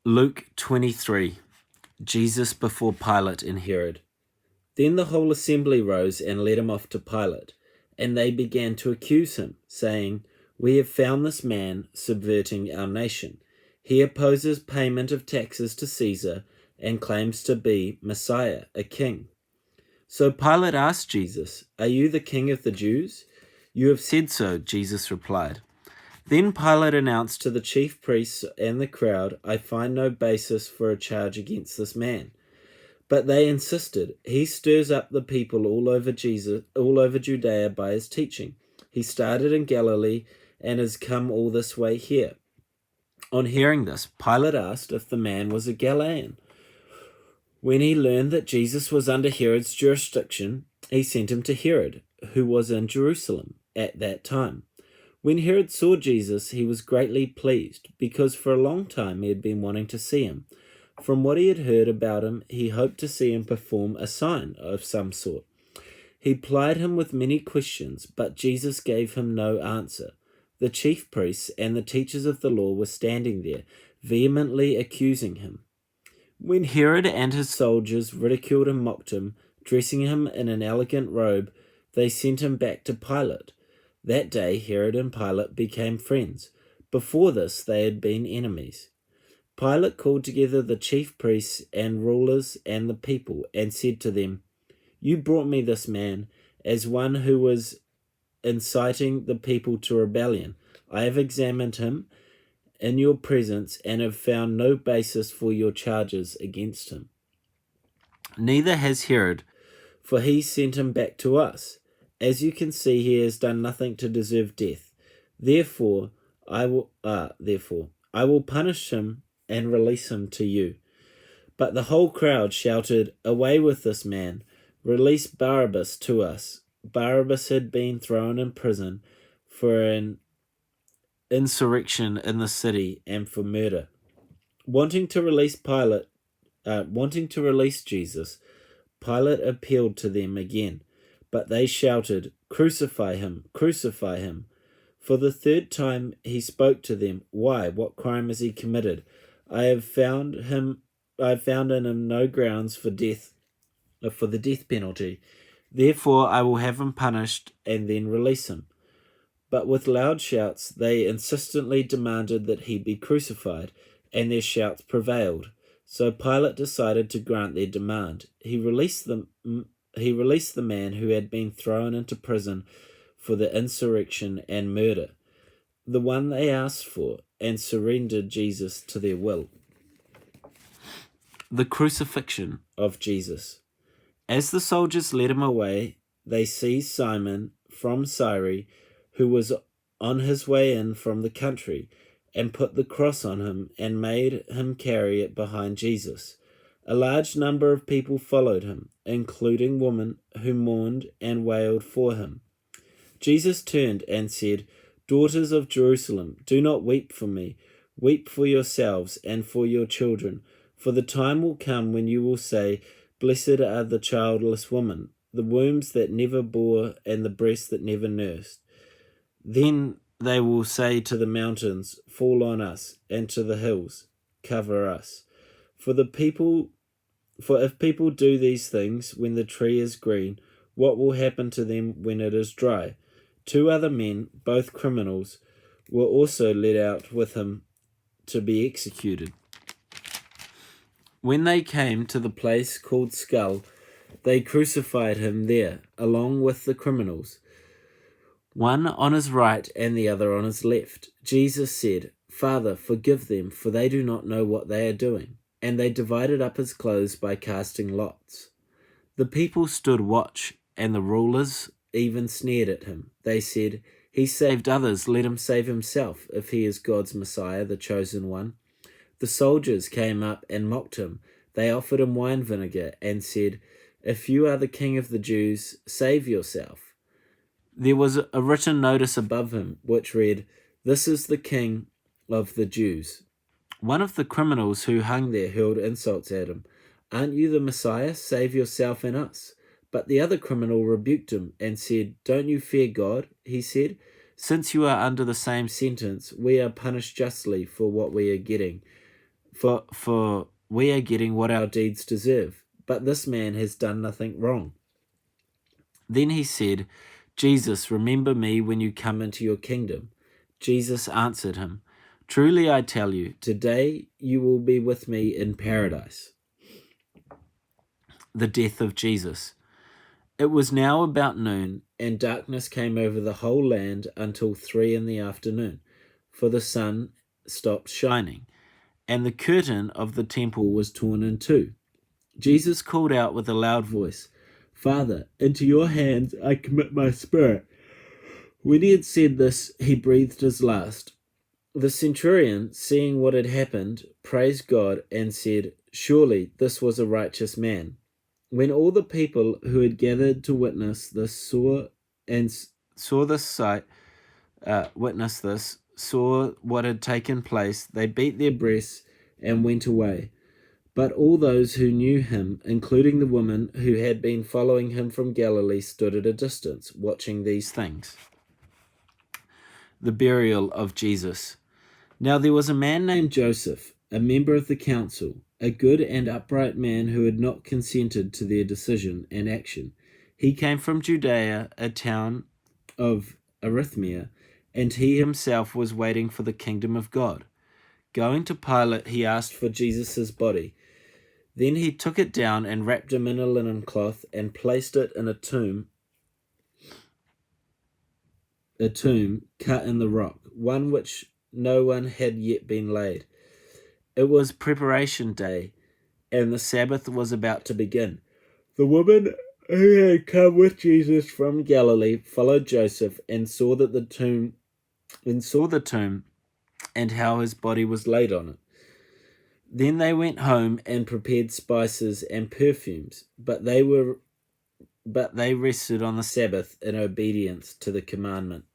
Luke 23. Jesus before Pilate and Herod. Then the whole assembly rose and led him off to Pilate, and they began to accuse him, saying, "We have found this man subverting our nation. He opposes payment of taxes to Caesar and claims to be Messiah, a king." So Pilate asked Jesus, "Are you the king of the Jews?" "You have said so," Jesus replied. Then Pilate announced to the chief priests and the crowd, "I find no basis for a charge against this man." But they insisted, "He stirs up the people all over Judea by his teaching. He started in Galilee and has come all this way here." On hearing this, Pilate asked if the man was a Galilean. When he learned that Jesus was under Herod's jurisdiction, he sent him to Herod, who was in Jerusalem at that time. When Herod saw Jesus, he was greatly pleased, because for a long time he had been wanting to see him. From what he had heard about him, he hoped to see him perform a sign of some sort. He plied him with many questions, but Jesus gave him no answer. The chief priests and the teachers of the law were standing there, vehemently accusing him. When Herod and his soldiers ridiculed and mocked him, dressing him in an elegant robe, they sent him back to Pilate. That day Herod and Pilate became friends. Before this they had been enemies. Pilate called together the chief priests and rulers and the people and said to them, "You brought me this man as one who was inciting the people to rebellion. I have examined him in your presence and have found no basis for your charges against him. Neither has Herod, for he sent him back to us. As you can see, he has done nothing to deserve death. Therefore, I will punish him and release him to you." But the whole crowd shouted, "Away with this man! Release Barabbas to us." Barabbas had been thrown in prison for an insurrection in the city and for murder. Wanting to release Jesus, Pilate appealed to them again. But they shouted, "Crucify him! Crucify him!" For the third time he spoke to them. "Why? What crime has he committed? I have found in him no grounds for the death penalty. Therefore I will have him punished and then release him." But with loud shouts they insistently demanded that he be crucified, and their shouts prevailed. So Pilate decided to grant their demand. He released the man who had been thrown into prison for the insurrection and murder, the one they asked for, and surrendered Jesus to their will. The Crucifixion of Jesus. As the soldiers led him away, they seized Simon from Cyrene, who was on his way in from the country, and put the cross on him and made him carry it behind Jesus. A large number of people followed him, including women who mourned and wailed for him. Jesus turned and said, "Daughters of Jerusalem, do not weep for me. Weep for yourselves and for your children. For the time will come when you will say, 'Blessed are the childless women, the wombs that never bore and the breasts that never nursed.' Then they will say to the mountains, 'Fall on us,' and to the hills, 'Cover us.' For if people do these things when the tree is green, what will happen to them when it is dry?" 2 other men, both criminals, were also led out with him to be executed. When they came to the place called Skull, they crucified him there, along with the criminals, one on his right and the other on his left. Jesus said, "Father, forgive them, for they do not know what they are doing." And they divided up his clothes by casting lots. The people stood watch, and the rulers even sneered at him. They said, "He saved others, let him save himself, if he is God's Messiah, the chosen one." The soldiers came up and mocked him. They offered him wine vinegar and said, "If you are the king of the Jews, save yourself." There was a written notice above him which read, "This is the King of the Jews." One of the criminals who hung there hurled insults at him. "Aren't you the Messiah? Save yourself and us." But the other criminal rebuked him and said, "Don't you fear God?" he said. "Since you are under the same sentence, we are punished justly for what we are getting. for we are getting what our deeds deserve. But this man has done nothing wrong." Then he said, "Jesus, remember me when you come into your kingdom." Jesus answered him, "Truly I tell you, today you will be with me in paradise." The death of Jesus. It was now about noon, and darkness came over the whole land until 3 in the afternoon, for the sun stopped shining, and the curtain of the temple was torn in two. Jesus called out with a loud voice, "Father, into your hands I commit my spirit." When he had said this, he breathed his last. The centurion, seeing what had happened, praised God and said, "Surely this was a righteous man." When all the people who had gathered to witness this saw what had taken place, they beat their breasts and went away. But all those who knew him, including the woman who had been following him from Galilee, stood at a distance, watching these things. The burial of Jesus. Now there was a man named Joseph, a member of the council, a good and upright man who had not consented to their decision and action. He came from Judea, a town of Arithmia, and he himself was waiting for the kingdom of God. Going to Pilate, he asked for Jesus' body. Then he took it down and wrapped him in a linen cloth and placed it in a tomb cut in the rock, one which no one had yet been laid. It was preparation day, and the Sabbath was about to begin. The woman who had come with Jesus from Galilee followed Joseph and saw the tomb and how his body was laid on it. Then they went home and prepared spices and perfumes, but they rested on the Sabbath in obedience to the commandment.